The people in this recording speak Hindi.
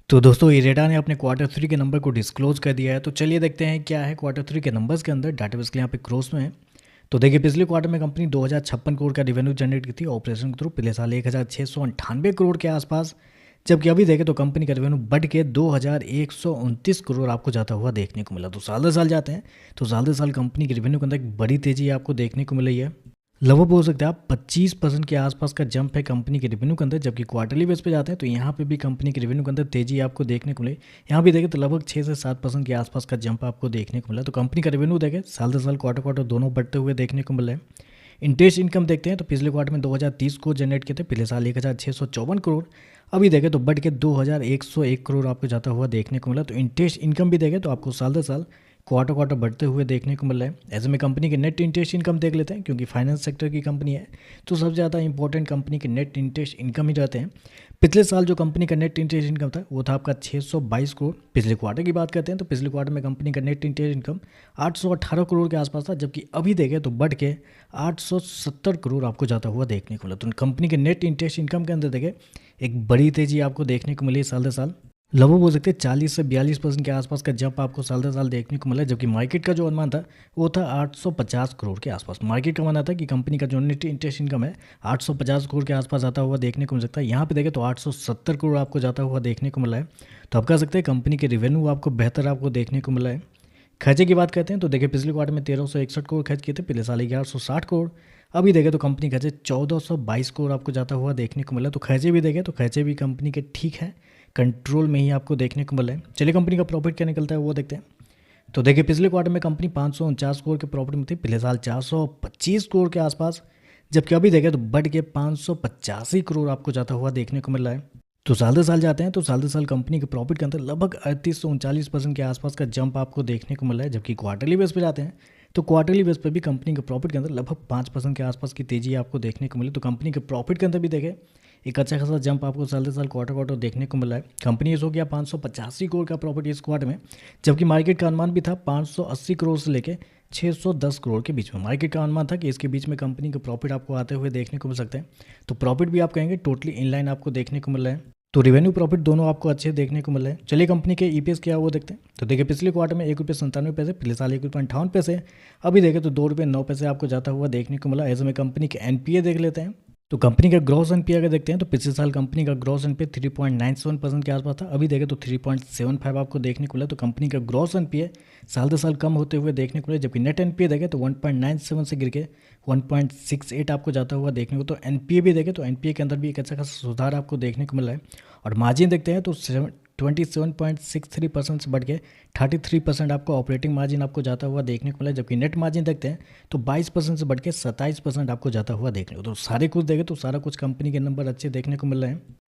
तो दोस्तों इरेडा ने अपने क्वार्टर थ्री के नंबर को डिस्क्लोज कर दिया है। तो चलिए देखते हैं क्या है क्वार्टर थ्री के नंबर्स के अंदर। डाटाबेस के यहाँ पे क्रॉस में है। तो देखिए पिछले क्वार्टर में कंपनी 2056 करोड़ का रेवेन्यू जनरेट की थी ऑपरेशन के थ्रू, पिछले साल 1698 करोड़ के आसपास। जबकि अभी देखें तो कंपनी का रेवेन्यू बढ़ के 2129 करोड़ आपको जाता हुआ देखने को मिला। तो साल दर साल जाते हैं तो साल दर साल कंपनी के रेवेन्यू के अंदर एक बड़ी तेजी आपको देखने को मिल रही है। लगभग बोल सकते हैं आप 25% के आसपास का जंप है कंपनी के रेवेन्यू के अंदर। जबकि क्वार्टरली बेस पे जाते हैं तो यहाँ पे भी कंपनी के रेवेन्यू के अंदर तेजी आपको देखने को मिले। यहाँ भी देखें तो लगभग 6 से 7% के आसपास का जंप आपको देखने को मिला। तो कंपनी का रेवेन्यू देखें साल दर साल क्वार्टर क्वार्टर दोनों बढ़ते हुए देखने को मिल रहे हैं। इंटरेस्ट इनकम देखते हैं तो पिछले क्वार्टर में 2030 करोड़ जनरेट किए थे, पिछले साल 1654 करोड़। अभी देखें तो बढ़ के 2101 करोड़ आपको जाता हुआ देखने को मिला। तो इंटरेस्ट इनकम भी देखें तो आपको साल दर साल क्वार्टर क्वार्टर बढ़ते हुए देखने को मिल रहा है। ऐसे में कंपनी के नेट इंटरेस्ट इनकम देख लेते हैं, क्योंकि फाइनेंस सेक्टर की कंपनी है तो सबसे ज़्यादा इंपॉर्टेंट कंपनी के नेट इंटरेस्ट इनकम ही रहते हैं। पिछले साल जो कंपनी का नेट इंटरेस्ट इनकम था वो था आपका 622 करोड़। पिछले क्वार्टर की बात करते हैं तो पिछले क्वार्टर में कंपनी का नेट इंटरेस्ट इनकम 818 करोड़ के आसपास था। जबकि अभी देखें तो बढ़ के 870 करोड़ आपको जाता हुआ देखने को मिला। तो कंपनी के नेट इंटरेस्ट इनकम के अंदर देखें एक बड़ी तेजी आपको देखने को मिली साल दर साल। लगभग बोल सकते हैं 40 से 42% के आसपास का जंप आपको साल दर साल देखने को मिला। जबकि मार्केट का जो अनुमान था वो था 850 करोड़ के आसपास। मार्केट का मानना था कि कंपनी का जो नेट इंटरेस्ट इनकम है 850 करोड़ के आसपास जाता हुआ देखने को मिल सकता है। यहाँ पे देखें तो 870 करोड़ आपको जाता हुआ देखने को मिला है। तो आप कह सकते हैं कंपनी के रेवेन्यू आपको बेहतर आपको देखने को मिला है। खर्चे की बात करते हैं तो देखिए पिछले क्वार्टर में 1361 करोड़ खर्च किए थे, पिछले साल 1160 करोड़। अभी देखें तो कंपनी खर्चे 1422 करोड़ आपको जाता हुआ देखने को मिला। तो खर्चे भी देखें तो खर्चे भी कंपनी के ठीक है, कंट्रोल में ही आपको देखने को मिला है। चलिए कंपनी का प्रॉफिट क्या निकलता है वो देखते हैं। तो देखिए पिछले क्वार्टर में कंपनी 549 करोड़ के प्रॉफिट में थी, पिछले साल 425 करोड़ के आसपास। जबकि अभी देखें तो बढ़ के 585 करोड़ आपको जाता हुआ देखने को मिल रहा है। तो साल दर साल जाते हैं तो साल दर साल कंपनी के प्रॉफिट के अंदर लगभग 38 से 39% के आसपास का जंप आपको देखने को मिल रहा है। जबकि क्वार्टरली बेस पे जाते हैं तो क्वार्टरली बेस पे भी कंपनी के प्रॉफिट के अंदर लगभग 5% के आसपास की तेजी आपको देखने को मिली। तो कंपनी के प्रॉफिट के अंदर भी देखें एक अच्छा खासा जंप आपको साल दर साल क्वार्टर क्वार्टर देखने को मिला है। कंपनी इस हो गया 585 करोड़ का प्रॉफिट इस क्वार्टर में। जबकि मार्केट का अनुमान भी था 580 करोड़ से लेकर 610 करोड़ के बीच में। मार्केट का अनुमान था कि इसके बीच में कंपनी के प्रॉफिट आपको आते हुए देखने को मिल सकते हैं। तो प्रॉफिट भी आप कहेंगे टोटली इनलाइन आपको देखने को मिल रहा है। तो रेवेन्यू प्रॉफिट दोनों आपको अच्छे देखने को मिल रहे हैं। चलिए कंपनी के ईपीएस क्या है वो देखते हैं। तो देखिए पिछले क्वार्टर में ₹1.97, पिछले साल ₹1.58। अभी देखें तो ₹2.09 आपको जाता हुआ देखने को मिला। ऐसे में कंपनी के एनपीए देख लेते हैं। तो कंपनी का ग्रॉस एनपीए अगर देखते हैं तो पिछले साल कंपनी का ग्रॉस एनपीए 3.97% के आसपास था। अभी देखें तो 3.75 आपको देखने को मिला। तो कंपनी का ग्रॉस एनपीए साल दर साल कम होते हुए देखने को मिला। जबकि नेट एनपीए देखें तो 1.97 से गिर के 1.68 आपको जाता हुआ देखने को। तो एनपीए भी देखें तो एनपीए के अंदर भी एक अच्छा खासा सुधार आपको देखने को मिला है। और मार्जिन देखते हैं तो 27.63% से बढ़ के 33% आपको ऑपरेटिंग मार्जिन आपको जाता हुआ देखने को मिला। जबकि नेट मार्जिन देखते हैं तो 22% से बढ़ के 27% आपको जाता हुआ देखने को। तो सारे कुछ देखें तो सारा कुछ कंपनी के नंबर अच्छे देखने को मिल रहे हैं।